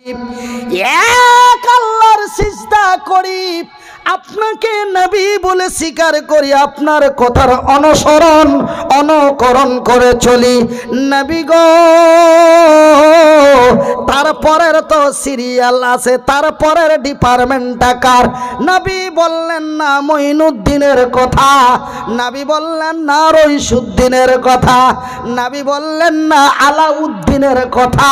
এক আল্লাহর সিজদা করি, আপনাকে নবী বলে স্বীকার করি, আপনার কথার অনুসরণ অনুকরণ করে চলি। নবী গো, তারপরের তো সিরিয়াল আছে, তারপরের ডিপার্টমেন্টটা কার? নবী বললেন না মঈনুদ্দিনের কথা, নবী বললেন না রইসুদ্দিনের কথা, নবী বললেন না আলাউদ্দিনের কথা,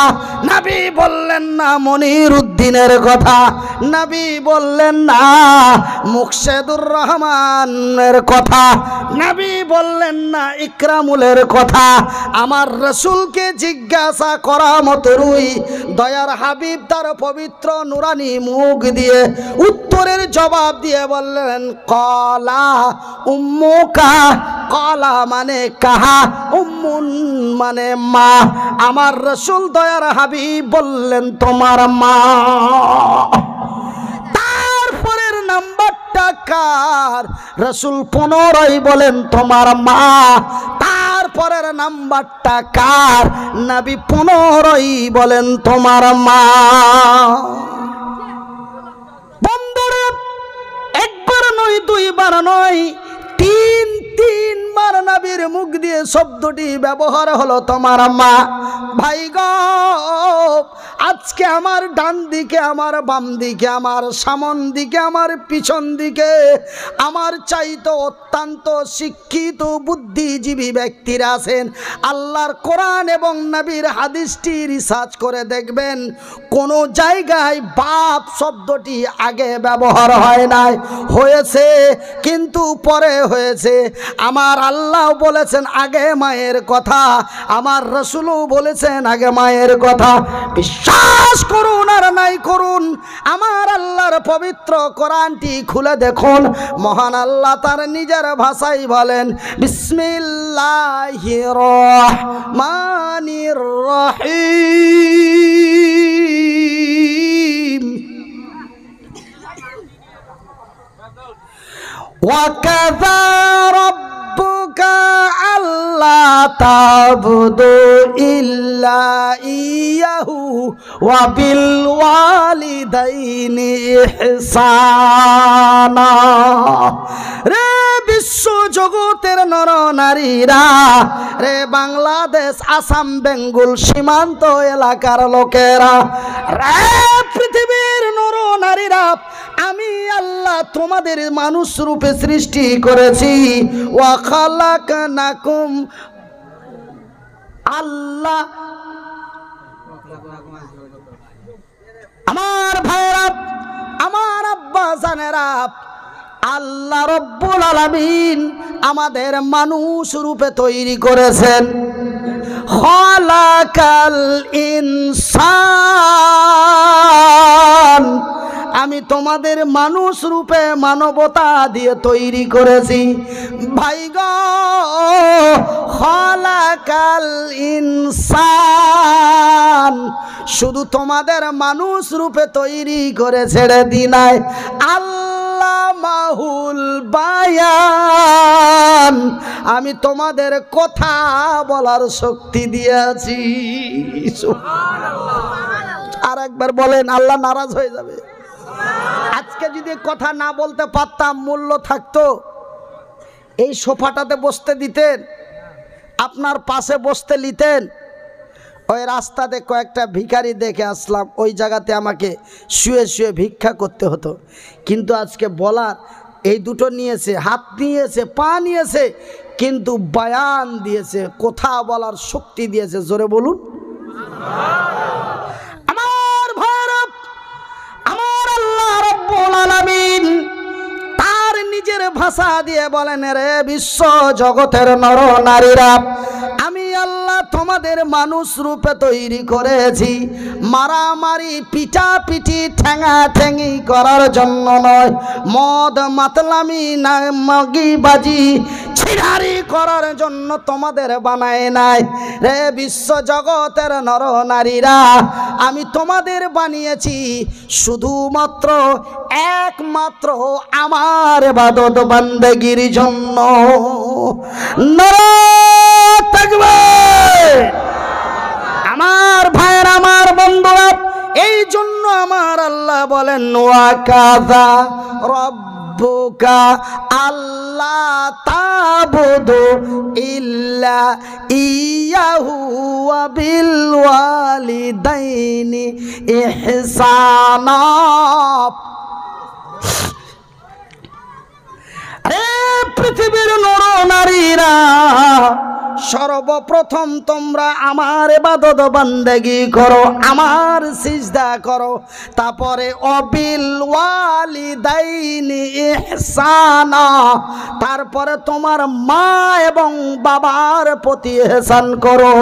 নবী বললেন না মনির উদ্দিনের কথা, নবী বললেন না মুকশেদুর রহমানের কথা, নবী বললেন না ইকরামুলের কথা। আমার রাসূলকে জিজ্ঞাসা করা মতরুই দয়ার হাবিব তার পবিত্র নুরানি মুখ দিয়ে উত্তরের জবাব দিয়ে বললেন কলা উম্মুকা, কলা মানে কাহা, উম্মুন মানে মা। আমার রাসূল দয়ার হাবিব বললেন তোমার মা। তারপরের নাম্বারটা কার? রাসূল পুনরায় বলেন তোমার মা। তারপরের নাম্বারটা কার? নবী পুনরায় বলেন তোমার মা। বন্ধুরা, একবার নয়, দুইবার নয়, তিনবার নবীর মুখ দিয়ে শব্দটি ব্যবহার হলো তোমার মা। ভাই গো, আজকে আমার ডান দিকে, আমার বাম দিকে, আমার সামন দিকে, আমার পিছন দিকে আমার চাইতে অত্যন্ত শিক্ষিত বুদ্ধিজীবী ব্যক্তিরা আছেন। আল্লাহর কোরআন এবং নবীর হাদিসটি রিসার্চ করে দেখবেন, কোনো জায়গায় বাপ শব্দটি আগে ব্যবহার হয় নাই, হয়েছে কিন্তু পরে হয়েছে। আমার আল্লাহ বলেছেন আগে মায়ের কথা, আমার রাসূলও বলেছেন আগে মায়ের কথা। বিশ্বাস করুন আর নাই করুন, আমার আল্লাহর পবিত্র কোরআনটি খুলে দেখুন, মহান আল্লাহ তার নিজের ভাষায় বলেন বিসমিল্লাহির রহমানির রহিম। ওয়াকাযা রাব্বুকা আল্লা তা'বুদু ইল্লা ইয়্যাহু ওয়া বিল ওয়ালিদাইনি ইহসানা। রে বিশ্ব জগতের নর নারীরা, রে বাংলাদেশ, আসাম, বেঙ্গল সীমান্ত এলাকার লোকেরা, রে পৃথিবীর নর নারীরা, আমি আল্লাহ তোমাদের মানুষ রূপে সৃষ্টি করেছি। ওয়া খালাকনাকুম, আল্লাহ আমার ভাইরা, আমার আব্বা জানেরা, আল্লাহ রব্বুল আলামিন আমাদের মানুষ রূপে তৈরি করেছেন। খালাকাল ইনসান, আমি তোমাদের মানুষ রূপে মানবতা দিয়ে তৈরি করেছি। ভাই গো, খালাকাল ইনসান শুধু তোমাদের মানুষ রূপে তৈরি করে ছেড়ে দিনাই, আল্লাহ মাহুল বায়ান, আমি তোমাদের কথা বলার শক্তি দিয়েছি। আর একবার বলেন, আল্লাহ নারাজ হয়ে যাবে। আজকে যদি কথা না বলতে পারতাম, মূল্য থাকতো, এই সোফাটাতে বসতে দিতেন, আপনার পাশে বসতে নিতেন। ওই রাস্তাতে কয়েকটা ভিখারি দেখে আসলাম, ওই জায়গাতে আমাকে শুয়ে শুয়ে ভিক্ষা করতে হতো। কিন্তু আজকে বলার এই দুটো নিয়েছে, হাত নিয়েছে, পা নিয়েছে, কিন্তু বয়ান দিয়েছে, কথা বলার শক্তি দিয়েছে। জোরে বলুন। আমার ভাইরা, আমার আল্লাহ রব্বুল আলামিন তার নিজের ভাষা দিয়ে বলেন, রে বিশ্ব জগতের নর নারীরা, আমি আল্লাহ তোমাদের মানুষ রূপে তৈরি করেছি। মারামারি, পিটাপিটি, ঠেঙা ঠেঙি করার জন্য নয়, মদ মাতলামি না মগিবাজি ছিড়ারি করার জন্য তোমাদের বানায় নাই। রে বিশ্ব জগতের নর নারীরা, আমি তোমাদের বানিয়েছি শুধুমাত্র একমাত্র আমার ইবাদত বান্দেগীর জন্য। নারে তাকবীর। আমার ভাইয়ের, আমার বন্ধুরা, এই জন্য আমার আল্লাহ বলেন ওয়াকাযা রব্বুকা আল্লা তা'বুদু ইল্লা ইয়াহু ওয়া বিল ওয়ালিদাইনি ইহসানা। আরে পৃথিবীর নর নারীরা, সর্বপ্রথম তোমরা আমার ইবাদত বান্দেগি করো, আমার সিজদা করো, তারপরে অবিল ওয়ালিদাইনি ইহসানা, তারপরে তোমার মা এবং বাবার প্রতি ইহসান করো।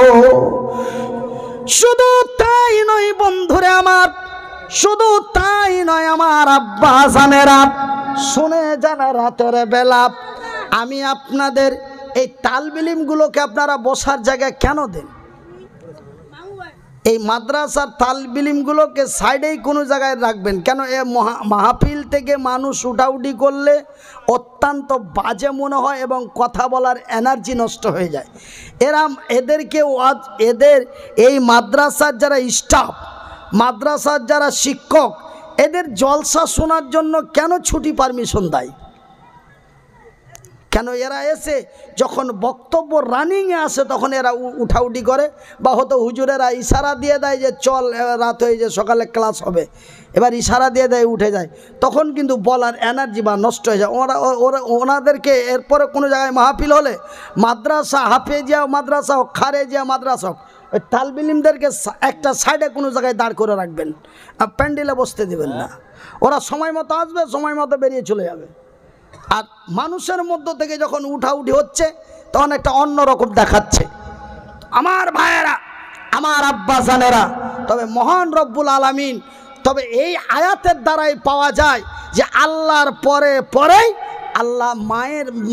শুধু তাই নয় বন্ধুরে আমার, শুধু তাই নয় আমার আব্বা জানেরা, শুনে যান রাতের বেলা আমি আপনাদের এই তালবিলিমগুলোকে আপনারা বসার জায়গায় কেন দেন? এই মাদ্রাসার তালবিলিমগুলোকে সাইডেই কোনো জায়গায় রাখবেন কেন? এ মাহফিল থেকে মানুষ উঠাউঠি করলে অত্যন্ত বাজে মনে হয় এবং কথা বলার এনার্জি নষ্ট হয়ে যায়। এদেরকে এদের এই মাদ্রাসার যারা স্টাফ, মাদ্রাসার যারা শিক্ষক, এদের জলসা শোনার জন্য কেন ছুটি পারমিশন দেয়? কেন এরা এসে যখন বক্তব্য রানিংয়ে আসে তখন এরা উঠাউঠি করে, বা হয়তো হুজুরেরা ইশারা দিয়ে দেয় যে চল রাত হয়ে যে সকালে ক্লাস হবে, এবার ইশারা দিয়ে দেয় উঠে যায়, তখন কিন্তু বলার এনার্জি বা নষ্ট হয়ে যায়। ওনাদেরকে এরপরে কোনো জায়গায় মাহফিল হলে, মাদ্রাসা হাফেজিয়া মাদ্রাসা হোক, খারেজিয়া মাদ্রাসা হোক, ওই তালবিলিমদেরকে একটা সাইডে কোনো জায়গায় দাঁড় করে রাখবেন, প্যান্ডেলে বসতে দেবেন না। ওরা সময় মতো আসবে, সময় মতো বেরিয়ে চলে যাবে। আর মানুষের মধ্য থেকে যখন উঠাউঠি হচ্ছে তখন একটা অন্যরকম দেখাচ্ছে। আমার ভাইয়েরা, আমার আব্বা জানেরা, তবে মহান রব্বুল আলামিন, তবে এই আয়াতের দ্বারাই পাওয়া যায় যে আল্লাহর পরে পরেই আল্লাহ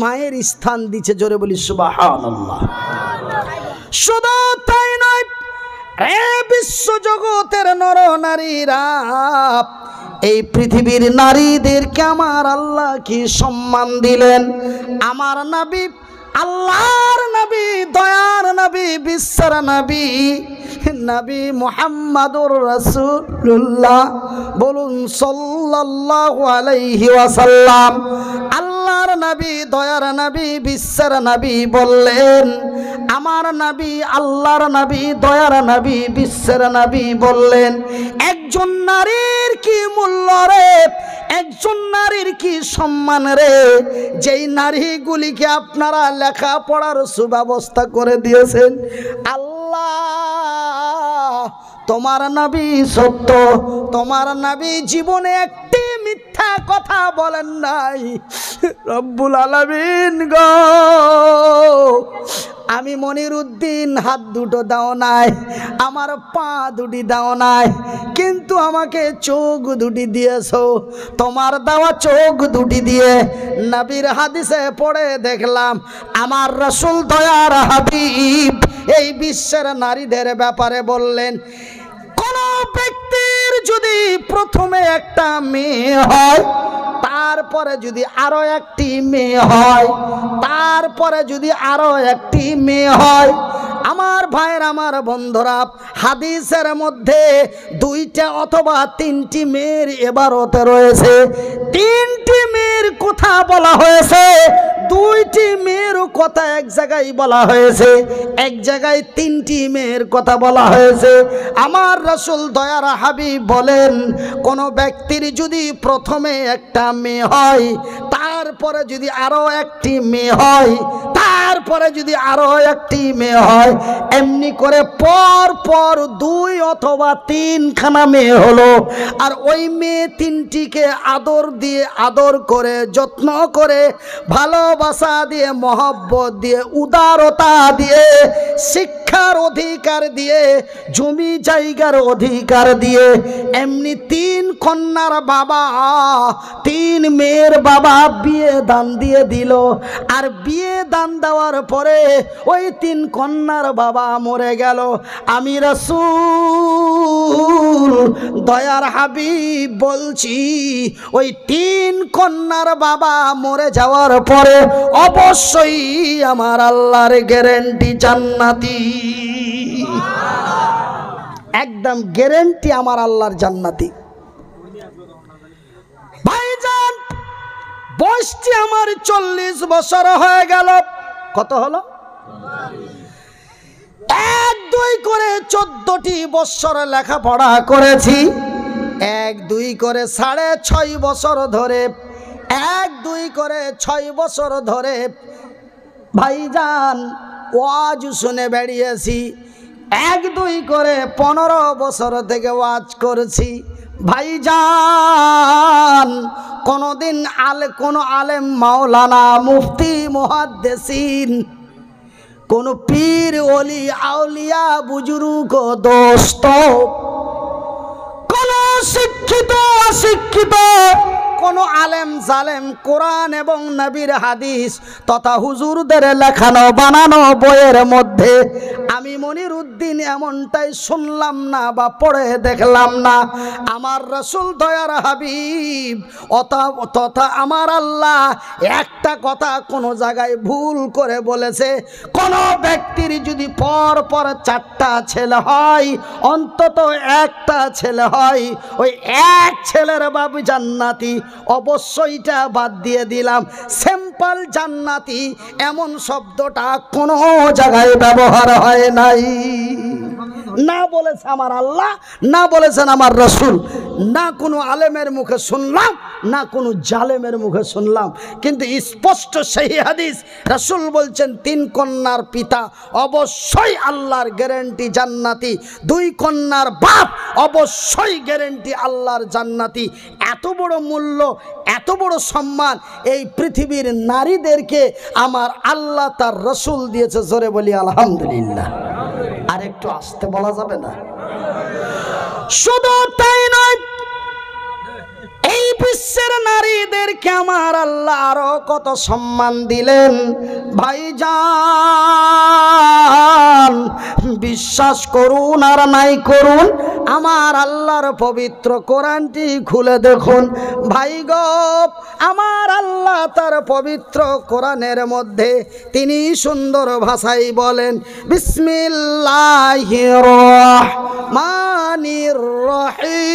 মায়ের স্থান দিচ্ছে। জোরে বলি সুবহানাল্লাহ। শুধু তাই নয়, বিশ্ব জগতের নর নারীরা, এই পৃথিবীর নারীদেরকে আমার আল্লাহ কি সম্মান দিলেন। আমার নবী, আল্লাহর নবী, দয়ার নবী, বিশ্বের নবী, নবী মুহাম্মাদুর রাসূলুল্লাহ, বলুন সাল্লাল্লাহু আলাইহি ওয়াসাল্লাম। আল্লাহর নবী, দয়ার নবী, বিশ্বের নবী বললেন, আমার নবী, আল্লাহর নবী, দয়ার নবী, বিশ্বের নবী বললেন, একজন নারীর কি মূল্য রে, একজন নারীর কি সম্মান রে, যেই নারীগুলিকে আপনারা লেখাপড়ার সুব্যবস্থা করে দিয়েছেন। আল্লাহ, তোমার নবী সত্য, তোমার নবী জীবনে একটি মিথ্যা কথা বলেন নাই। রব্বুল আলামিন গো, আমি মনিরুদ্দিন হাত দুটো দাও নাই, আমার পা দুটি দাও নাই, কিন্তু আমাকে চোখ দুটি দিয়েছো। তোমার দেওয়া চোখ দুটি দিয়ে নবীর হাদিসে পড়ে দেখলাম আমার রাসূল দয়ার হাবিব এই বিশ্বের নারীদের ব্যাপারে বললেন, কোন ব্যক্তির যদি প্রথমে একটা মেয়ে হয়, তারপরে যদি আরো একটি মেয়ে হয়, তারপরে যদি আরো একটি মেয়ে হয়, আমার ভাইয়ের, আমার বন্ধুরা, হাদিসের মধ্যে দুইটা অথবা তিনটি মেয়ের ইবারত রয়েছে। তিনটি মেয়ের কথা বলা হয়েছে, দুইটি মেয়ের কথা এক জায়গায় বলা হয়েছে, এক জায়গায় তিনটি মেয়ের কথা বলা হয়েছে। আমার রাসূল দয়ার হাবিব বলেন, কোন ব্যক্তির যদি প্রথমে একটা মেয়ে হয়, তারপরে যদি আরো একটি মেয়ে হয়, তারপরে যদি আরো একটি মেয়ে হয়, এমনি করে পর পর দুই অথবা তিনখানা মেয়ে হলো, আর ওই মেয়ে তিনটিকে আদর দিয়ে, আদর করে, যত্ন করে, ভালোবাসা দিয়ে, মহব্বত দিয়ে, উদারতা দিয়ে, শিক্ষার অধিকার দিয়ে, জমি জায়গার অধিকার দিয়ে, এমনি তিন কন্যার বাবা, তিন মেয়ের বাবা বিয়ে দান দিয়ে দিল। আর বিয়ে দান দেওয়ার পরে ওই তিন কন্যার বাবা মরে গেল। আমি রাসূল দয়ার হাবিব বলছি, ওই তিন কন্যার বাবা মরে যাওয়ার পরে অবশ্যই আমার আল্লাহর গ্যারান্টি জান্নাতি। একদম গ্যারেন্টি আমার আল্লাহর জান্নাতি। ভাইজান বয়সটি আমার 40 বছর হয়ে গেল। কত হলো? 1-2 করে 14টি বছর লেখাপড়া করেছি। 1-2 করে 6.5 বছর ধরে, 1-2 করে 6 বছর ধরে ভাইজান ওয়াজ শুনে বেরিয়েছি। 1-2 করে 15 বছর থেকে ওয়াজ করছি। ভাইজান কোনদিন কোনো আলেম মাওলানা মুফতি মুহাদ্দিসিন কোন পীর ওলি আউলিয়া বুজুর্গ দোস্ত কোন শিক্ষিত অশিক্ষিত কোন আলেম জালেম কোরআন এবং নবীর হাদিস তথা হুজুরদের লেখানো বানানো বইয়ের মধ্যে আমি মনিরউদ্দিন এমনটাই শুনলাম না বা পড়ে দেখলাম না। আমার রাসূল দয়ার হাবিব তথা আমার আল্লাহ একটা কথা কোনো জায়গায় ভুল করে বলেছে, কোন ব্যক্তির যদি পর 4টা ছেলে হয়, অন্তত একটা ছেলে হয়, ওই এক ছেলের বাবু জান্নাতি। অবশ্যইটা বাদ দিয়ে দিলাম, সিম্পল জান্নাতি এমন শব্দটা কোনো জায়গায় ব্যবহার হয় নাই। না বলেছে আমার আল্লাহ, না বলেছেন আমার রাসূল, না কোনো আলেমের মুখে শুনলাম, না কোনো জালেমের মুখে শুনলাম। কিন্তু স্পষ্ট সেই হাদিস রাসূল বলছেন 3 কন্যার পিতা অবশ্যই আল্লাহর গ্যারান্টি জান্নাতি, 2 কন্যার বাপ অবশ্যই গ্যারান্টি আল্লাহর জান্নাতি। এত বড় মূল্য, এত বড় সম্মান এই পৃথিবীর নারীদেরকে আমার আল্লাহ তার রাসূল দিয়েছে। জোরে বলি আলহামদুলিল্লাহ। আর একটু আস্তে বলা যাবে না? শুধু তাই নয়, এই বিশ্বের নারীদেরকে আমার আল্লাহ আরো কত সম্মান দিলেন। ভাইজান বিশ্বাস করুন আর নাই করুন, আমার আল্লাহর পবিত্র কোরআনটি খুলে দেখুন। ভাই গো, আমার আল্লাহ তার পবিত্র কোরআনের মধ্যে তিনি সুন্দর ভাষায় বলেন, বিসমিল্লাহির রহমানির রহিম।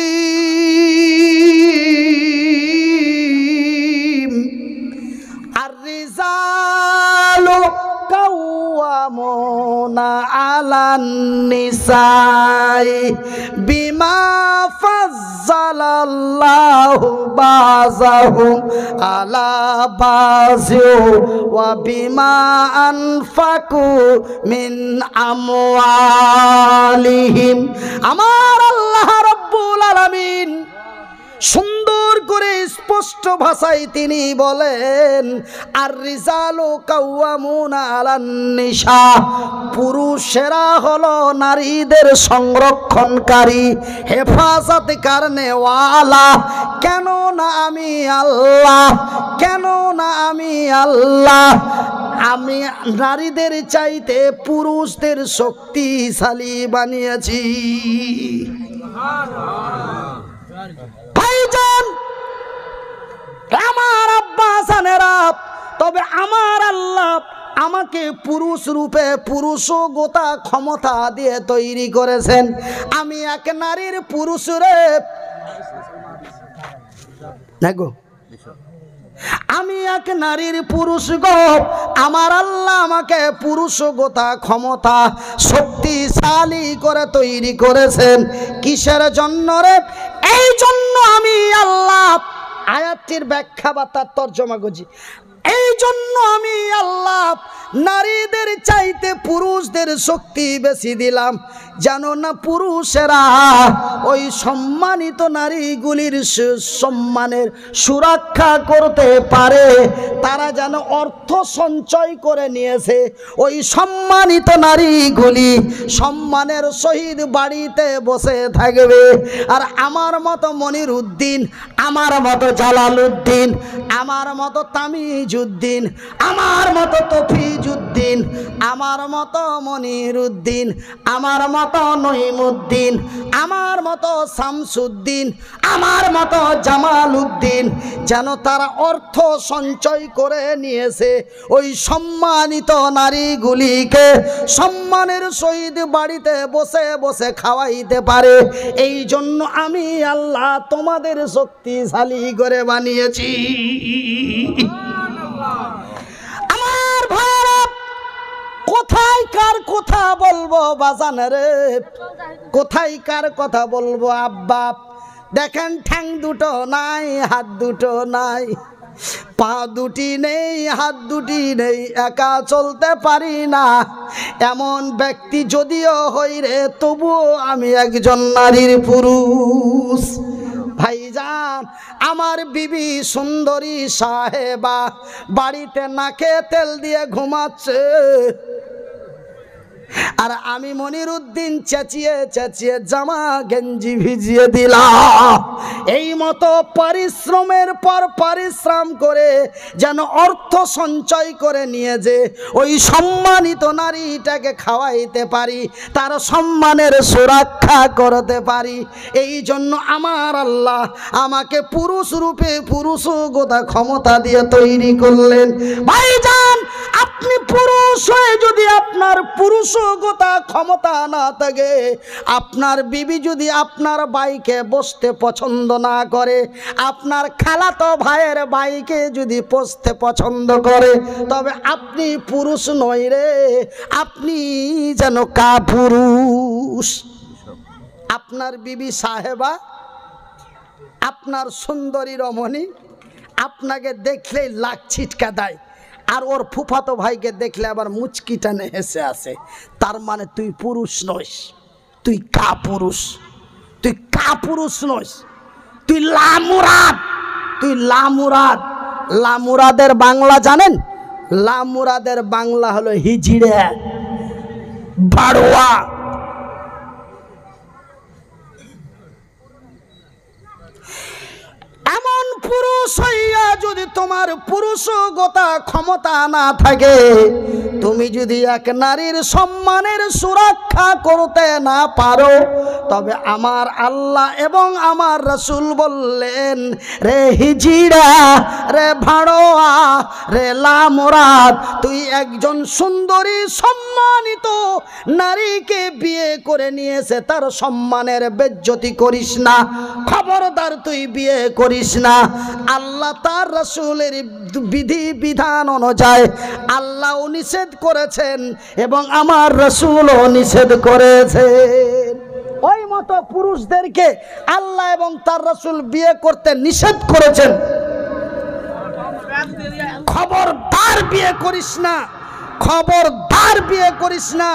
আর-রিজালু কাওয়ামুনা আলান নিসাই বিমা ফাজ্জালাল্লাহু বাযাহুম আলা বাযি ওয়া বিমা আনফাকু মিন আমওয়ালিহিম। আমার আল্লাহ রাব্বুল আলামিন সুন্দর করে স্পষ্ট ভাষায় তিনি বলেন, আর রিজালু কাওয়ামুনা আলান নিসা, পুরুষেরা হলো নারীদের সংরক্ষণকারী, হেফাজত করনে ওয়ালা। কেন না আমি আল্লাহ, কেন না আমি আল্লাহ, আমি নারীদের চাইতে পুরুষদের শক্তিশালী বানিয়েছি। ভাইজান আমার আব্বা জানেরা, তবে আমার আল্লাহ আমাকে পুরুষ রূপে পুরুষগোতা ক্ষমতা দিয়ে তৈরি করেছেন। আমি এক নারীর পুরুষ রে দেখো, আমি এক নারীর পুরুষ গো। আমার আল্লাহ আমাকে পুরুষগোতা ক্ষমতা শক্তিশালী করে তৈরি করেছেন। কিসের জন্য রে? এই জন্য আমি আল্লাহ আয়াতটির ব্যাখ্যা বা তার তর্জমা করছি। এই জন্য আমি আল্লাহ নারীদের চাইতে পুরুষদের শক্তি বেশি দিলাম, জানো না পুরুষেরা ওই সম্মানিত নারীগুলির সম্মানের সুরক্ষা করতে পারে। তারা যেন অর্থ সঞ্চয় করে নিয়েছে, ওই সম্মানিত নারীগুলি সম্মানের সহিত বাড়িতে বসে থাকবে। আর আমার মতো মনিরউদ্দিন, আমার মতো জালালউদ্দিন, আমার মতো তামিজউদ্দিন, আমার মতো তফিজউদ্দিন, আমার মতো মনিরউদ্দিন, আমার মতো মতো নঈমুদ্দিন, আমার মতো শামসুদ্দিন, আমার মতো জামাল উদ্দিন, যেন তারা অর্থ সঞ্চয় করে নিয়েছে ওই সম্মানিত নারীগুলিকে সম্মানের সহিত বাড়িতে বসে বসে খাওয়াইতে পারে। এই জন্য আমি আল্লাহ তোমাদের শক্তিশালী করে বানিয়েছি। আমার ভাইরা, কোথায় কার কথা বলবো বাজান রে, কোথায় কার কথা বলবো আব্বা? দেখেন ঠ্যাং দুটো নাই, হাত দুটো নাই, পা দুটি নেই, হাত দুটি নেই, একা চলতে পারি না এমন ব্যক্তি যদিও হই রে, তবুও আমি একজন নারীর পুরুষ। ভাইজান, আমার বিবি সুন্দরী সাহেবা বাড়িতে নাকে তেল দিয়ে ঘুমাচ্ছে, আর আমি মনিরুদ্দিন চেঁচিয়ে চেঁচিয়ে জামা গেঞ্জি ভিজিয়ে দিলাম। এই মতো পরিশ্রমের পর পরিশ্রম করে যেন অর্থ সঞ্চয় করে নিয়ে যে ওই সম্মানিত নারীটাকে খাওয়াইতে পারি, তার সম্মানের সুরক্ষা করতে পারি। এই জন্য আমার আল্লাহ আমাকে পুরুষ রূপে পুরুষগতা ক্ষমতা দিয়ে তৈরি করলেন। ভাইজান, আপনি পুরুষ হয়ে যদি আপনার পুরুষগতা ক্ষমতা না থাকে, আপনার বিবি যদি আপনার বাইকে বসতে পছন্দ না করে, আপনার খালাতো ভাইয়ের বাইকে যদি বসতে পছন্দ করে, তবে আপনি পুরুষ নয় রে, আপনি যেন কাপুরুষ। আপনার বিবি সাহেবা, আপনার সুন্দরী রমণী আপনাকে দেখলেই লাখ ছিটকা দেয়, আর ওর ফুফাতো ভাইকে দেখলে আবার মুচকি টানে হেসে আসে, তার মানে তুই পুরুষ নইস, তুই কাপুরুষ, তুই কাপুরুষ নইস, তুই লামুরাদ, তুই লামুরাদ। লামুরাদের বাংলা জানেন? লামুরাদের বাংলা হলো হিজড়ে, বাড়োয়া। এমন পুরুষ হইয়া যদি তোমার পুরুষগতা ক্ষমতা না থাকে, তুমি যদি এক নারীর সম্মানের সুরক্ষা করতে না পারো, তবে আমার আল্লাহ এবং আমার রাসূল বললেন, রে হিজড়া, রে ভাড়োয়া, রে লামুরাদ, তুই একজন সুন্দরী সম্মানিত নারীকে বিয়ে করে নিয়েছে, তার সম্মানের বেজ্জতি করিস না, খবরদার তুই বিয়ে করিস না। আল্লাহ তার রাসূলের বিধি বিধান অনুযায়ী আল্লাহ নিষেধ করেছেন এবং আমার রাসূলও নিষেধ করেছেন। ওই মতো পুরুষদেরকে আল্লাহ এবং তার রাসূল বিয়ে করতে নিষেধ করেছেন। খবরদার বিয়ে করিস না, খবরদার বিয়ে করিস না।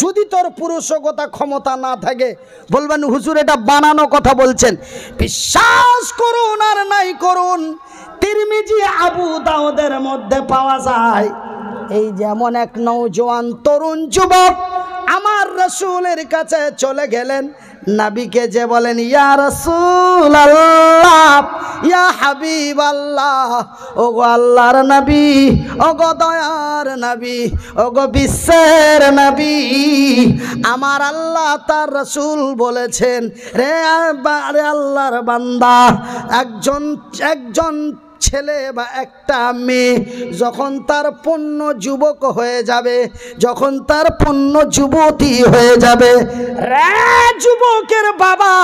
যদি তোর পুরুষগতা ক্ষমতা না থাকে, বলবেন হুজুর এটা বানানো কথা বলছেন। বিশ্বাস করুন আর নাই করুন, তিরমিজি আবু দাউদের মধ্যে পাওয়া যায়, এই যেমন এক নওজোয়ান তরুণ যুবক আমার রাসূলের কাছে চলে গেলেন, নবীকে যে বলেন, ইয়া রাসূলুল্লাহ, ইয়া হাবিবাল্লাহ, ওগো আল্লাহর নবী, ওগো দয়ার নবী, ওগো বিশ্বের নবী, আমার আল্লাহ তার রাসূল বলেছেন, রে আল্লাহর বান্দা, একজন ছেলে বা একটা মেয়ে যখন তার পূর্ণ যুবক হয়ে যাবে, যখন তার পূর্ণ যুবতী হয়ে যাবে, রে যুবকের বাবা,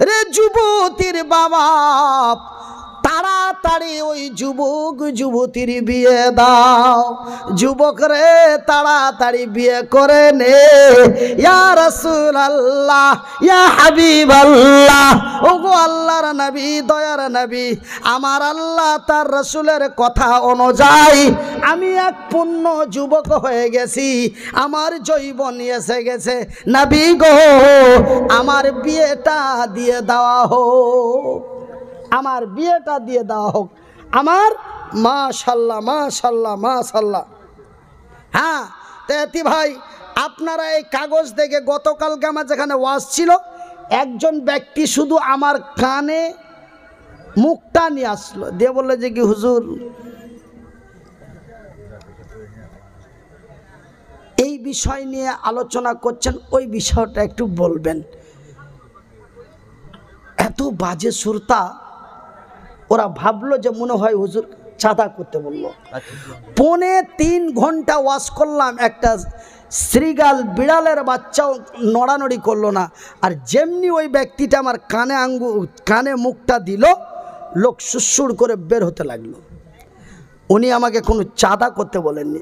রে যুবতীর বাবা, তাড়াতাড়ি ওই যুবক যুবতীর বিয়ে দাও। যুবক রে তাড়াতাড়ি বিয়ে করে নে। ইয়া রাসূলুল্লাহ, ইয়া হাবিবাল্লাহ, ওগো আল্লাহর নবী, দয়ার নবী, আমার আল্লাহ তার রাসূলের কথা অনুযায়ী আমি এক পূর্ণ যুবক হয়ে গেছি, আমার যৌবন এসে গেছে, নবী গো আমার বিয়েটা দিয়ে দেওয়া হোক, আমার বিয়েটা দিয়ে দেওয়া হোক। আমার মাশাল্লাহ মাশাল্লাহ মাশাল্লাহ। হ্যাঁ তেতি ভাই, আপনারা এই কাগজ দেখে গতকালকে আমার যেখানে ওয়াজ ছিল, একজন ব্যক্তি শুধু আমার কানে মুখটা নিয়ে আসলো, দিয়ে বললো যে কি হুজুর এই বিষয় নিয়ে আলোচনা করছেন, ওই বিষয়টা একটু বলবেন। এত বাজে সুরতা, ওরা ভাবলো যে মনে হয় হুজুর চাঁদা করতে বললো। 3.25 ঘন্টা ওয়াজ করলাম, একটা শ্রীগাল বিড়ালের বাচ্চাও নড়ানড়ি করলো না। আর যেমনি ওই ব্যক্তিটা আমার কানে মুখটা দিল, লোক সুসুর করে বের হতে লাগলো। উনি আমাকে কোনো চাঁদা করতে বলেননি,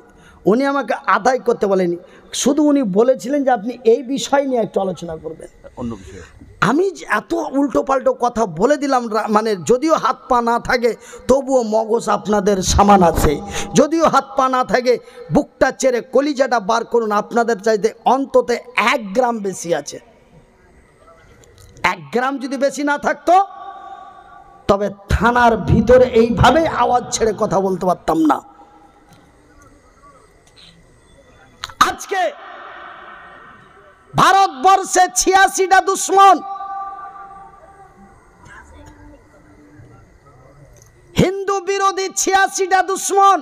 উনি আমাকে আদায় করতে বলেননি, শুধু উনি বলেছিলেন যে আপনি এই বিষয় নিয়ে একটু আলোচনা করবেন। অন্য বিষয় আমি এত উল্টো পাল্টো কথা বলে দিলাম, মানে যদিও হাত পা না থাকে তবুও মগজ আপনাদের সামান আছে, যদিও হাত পা না থাকে বুকটা চেড়ে কলিজাটা বার করুন, আপনাদের চাইতে অন্তত 1 গ্রাম বেশি আছে। 1 গ্রাম যদি বেশি না থাকতো তবে থানার ভিতরে এইভাবে আওয়াজ ছেড়ে কথা বলতে পারতাম না। আজকে ভারতবর্ষে 86টা দুশ্মন, হিন্দু বিরোধী 86টা দুশ্মন,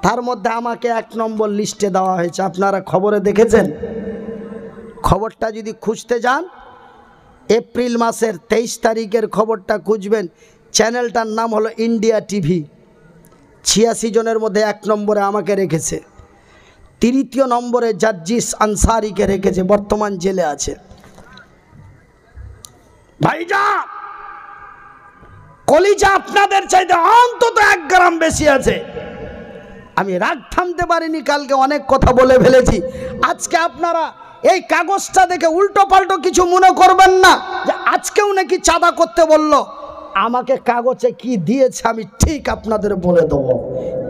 তার মধ্যে আমাকে 1 নম্বর লিস্টে দেওয়া হয়েছে। আপনারা খবরে দেখেছেন, খবরটা যদি খুঁজতে যান এপ্রিল মাসের 23 তারিখের খবরটা খুঁজবেন, চ্যানেলটার নাম হলো ইন্ডিয়া টিভি। 86 জনের মধ্যে 1 নম্বরে আমাকে রেখেছে, 3য় নম্বরে জাজিস আনসারিকে রেখেছে, বর্তমান জেলে আছে। ভাইজান কলিজা আপনাদের চাইতে অন্তত 1 গ্রাম বেশি আছে। আমি রাগ থামতে পারিনি, কালকে অনেক কথা বলে ফেলেছি। আজকে আপনারা এই কাগজটা দেখে উল্টো পাল্টো কিছু মনে করবেন না যে আজকেও নাকি চাঁদা করতে বলল। আমাকে কাগজে কি দিয়েছে আমি ঠিক আপনাদের বলে দেবো,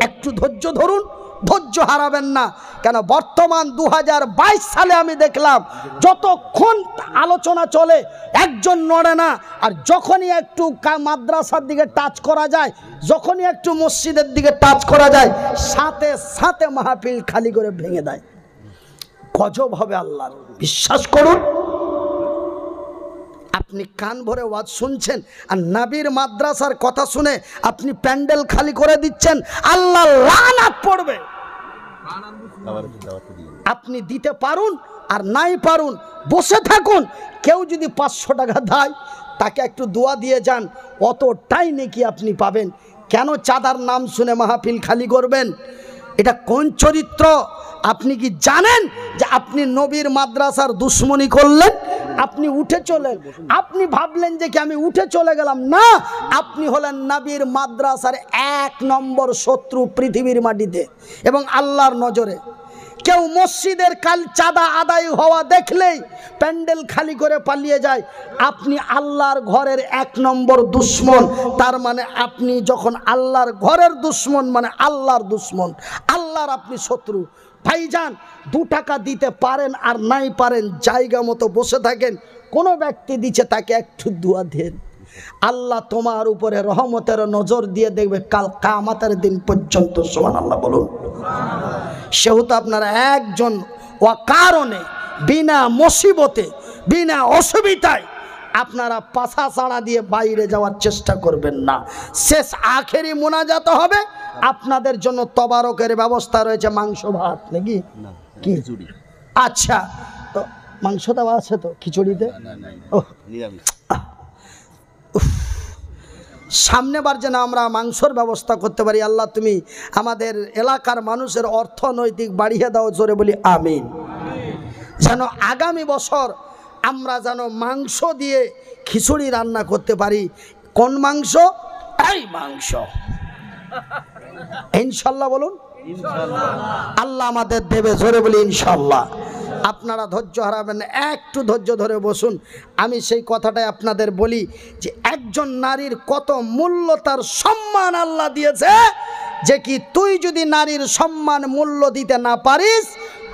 একটু ধৈর্য ধরুন, ধৈর্য হারাবেন না। কেন বর্তমান 2022 সালে আমি দেখলাম যতক্ষণ আলোচনা চলে একজন নড়ে না, আর যখনই একটু মাদ্রাসার দিকে টাচ করা যায়, যখনই একটু মসজিদের দিকে টাচ করা যায়, সাথে সাথে মাহফিল খালি করে ভেঙে দেয়। গজব হবে আল্লাহর, বিশ্বাস করুন। আপনি কান ভরে ওয়াজ শুনছেন আর নবীর মাদ্রাসার কথা শুনে আপনি প্যান্ডেল খালি করে দিচ্ছেন, আল্লাহ লানাত পড়বে। আপনি দিতে পারুন আর নাই পারুন বসে থাকুন। কেউ যদি 500 টাকা দেয় তাকে একটু দোয়া দিয়ে যান, অতটাই নেকি আপনি পাবেন। কেন চাঁদার নাম শুনে মাহফিল খালি করবেন? এটা কোন চরিত্র? আপনি কি জানেন যে আপনি নবীর মাদ্রাসার দুশ্মনী করলেন? আপনি উঠে চলেন, আপনি ভাবলেন যে কি আমি উঠে চলে গেলাম? না, আপনি হলেন নবীর মাদ্রাসার 1 নম্বর শত্রু পৃথিবীর মাটিতে এবং আল্লাহর নজরে। কেউ মসজিদের কাল চাঁদা আদায় হওয়া দেখলেই প্যান্ডেল খালি করে পালিয়ে যায়, আপনি আল্লাহর ঘরের 1 নম্বর দুশ্মন। তার মানে আপনি যখন আল্লাহর ঘরের দুশ্মন মানে আল্লাহর দুশ্মন, আল্লাহর আপনি শত্রু। ভাইজান 2 টাকা দিতে পারেন আর নাই পারেন জায়গা মতো বসে থাকেন, কোনো ব্যক্তি দিচ্ছে তাকে একটু দোয়া দেন, আল্লাহ তোমার উপরে রহমতের নজর দিয়ে দেখবে কাল কিয়ামতের দিন পর্যন্ত। সুবহানাল্লাহ বলুন। সেহেতু আপনারা একজন অকারণে বিনা মুসিবতে বিনা অসুবিধায় আপনারা পাছা ছাড়া দিয়ে বাইরে যাওয়ার চেষ্টা করবেন না। শেষ আখেরি মোনাজাত হবে, আপনাদের জন্য তবারকের ব্যবস্থা রয়েছে, মাংস ভাত নাকি কি? আচ্ছা, তো মাংস দেওয়া আছে তো খিচুড়িতে? সামনেবার যেন আমরা মাংসর ব্যবস্থা করতে পারি। আল্লাহ তুমি আমাদের এলাকার মানুষের অর্থনৈতিক বাড়িয়ে দাও, জোরে বলি আমিন। যেন আগামী বছর আমরা যেন মাংস দিয়ে খিচুড়ি রান্না করতে পারি। কোন মাংস? এই মাংস, ইনশাল্লাহ বলুন। আল্লাহ আমাদের দেবে, জোরে বলি ইনশাল্লাহ। আপনারা ধৈর্য হারাবেন না, একটু ধৈর্য ধরে বসুন। আমি সেই কথাটাই আপনাদের বলি যে একজন নারীর কত মূল্য, তার সম্মান আল্লাহ দিয়েছে, যে কি তুই যদি নারীর সম্মান মূল্য দিতে না পারিস,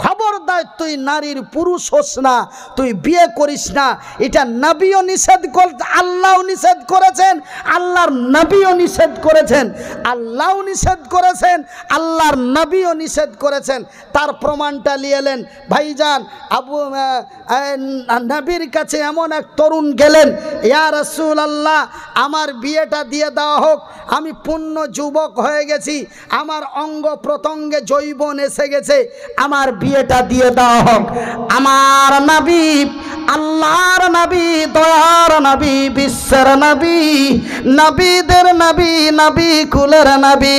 খবরদার তুই নারীর পুরুষ হোস না, তুই বিয়ে করিস না। এটা নবীও নিষেধ করছে, আল্লাহও নিষেধ করেছেন, আল্লাহর নবীও নিষেধ করেছেন, আল্লাহও নিষেধ করেছেন, আল্লাহর নবীও নিষেধ করেছেন। তার প্রমাণটা নিয়ে এলেন ভাইজান। নবীর কাছে এমন এক তরুণ গেলেন ইয়া রাসূলুল্লাহ আমার বিয়েটা দিয়ে দেওয়া হোক, আমি পূর্ণ যুবক হয়ে গেছি, আমার অঙ্গ প্রত্যঙ্গে যৌবন এসে গেছে, আমার বিয়েটা দিয়ে দেওয়া হোক। আমার নবী, আল্লাহর নবী, দয়ার নবী, বিশ্বের নবী, নবীদের নবী, নবী কুলের নবী,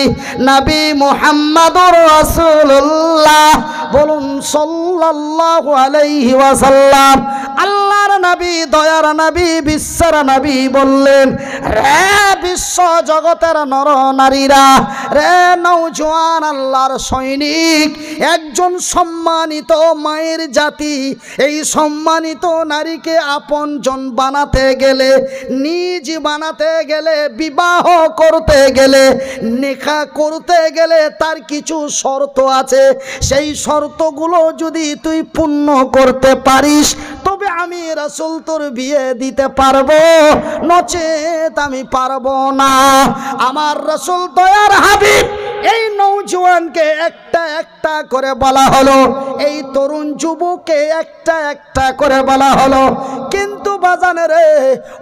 নবী মুহাম্মদুর রাসূলুল্লাহ, বলুন সাল্লাল্লাহু আলাইহি ওয়াসাল্লাম। আল্লাহর নবী, দয়ার নবী, বিশ্বের নবী বললেন, রে বিশ্ব জগতের নর নারীরা, রে নওজোয়ান আল্লাহর সৈনিক, একজন সম্মানিত মায়ের জাতি এই সম্মানিত নারীকে আপনজন বানাতে গেলে, নিজ বানাতে গেলে, বিবাহ করতে গেলে, নিকাহ করতে গেলে তার কিছু শর্ত আছে। সেই শর্তগুলো যদি তুই পূর্ণ করতে পারিস তবে আমি রাসূল তোর বিয়ে দিতে পারবো, নচেত আমি পারবো না। আমার রাসূল দয়ার হাবিব এই নওজোয়ানকে একটা একটা করে বলা হলো, এই তরুণ যুবককে একটা একটা করে বলা হলো। কিন্তু বাজানে রে,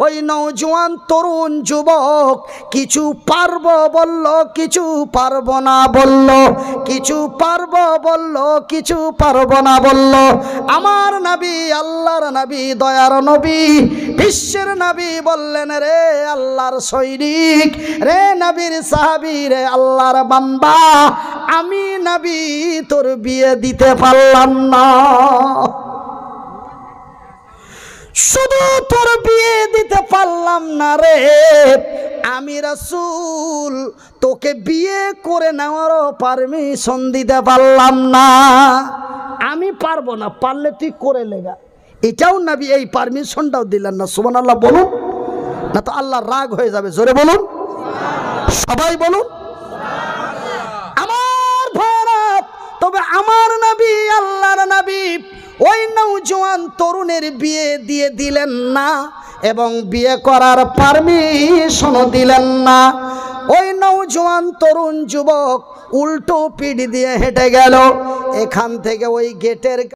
ওই নওজোয়ান তরুণ যুবক কিছু পারবো বলল, কিছু পারবো না বলল, কিছু পারবো বলল, কিছু পারবো না বলল। আমার নবী, আল্লাহর নবী, দয়ার নবী, বিশ্বের নবী বললেন, রে আল্লাহর সৈনিক, রে নবীর সাহাবী, রে আল্লাহর বান্দা, আমি নবী তোর বিয়ে দিতে পারলাম না। শুধু তোর বিয়ে দিতে পারলাম না রে, আমি রাসূল তোকে বিয়ে করে নেওয়ারও পারমিশন দিতে পারলাম না। আমি পারবো না, পারলে তুই করে লেগা, এটাও নবী এই পারমিশনটাও দিলেন না। সুবহানাল্লাহ বলুন, না তো আল্লাহ রাগ হয়ে যাবে। জোরে বলুন, সবাই বলুন। আমার ভাইরা, তবে আমার নবী, আল্লাহর নবী ওই নওজোয়ান তরুণের বিয়ে দিয়ে দিলেন না এবং বিয়ে করার পারমিশনও দিলেন না। ওই নওজোয়ান তরুণ যুবক উল্টো পিঠ দিয়ে হেঁটে গেল। এখান থেকে ওই গেটের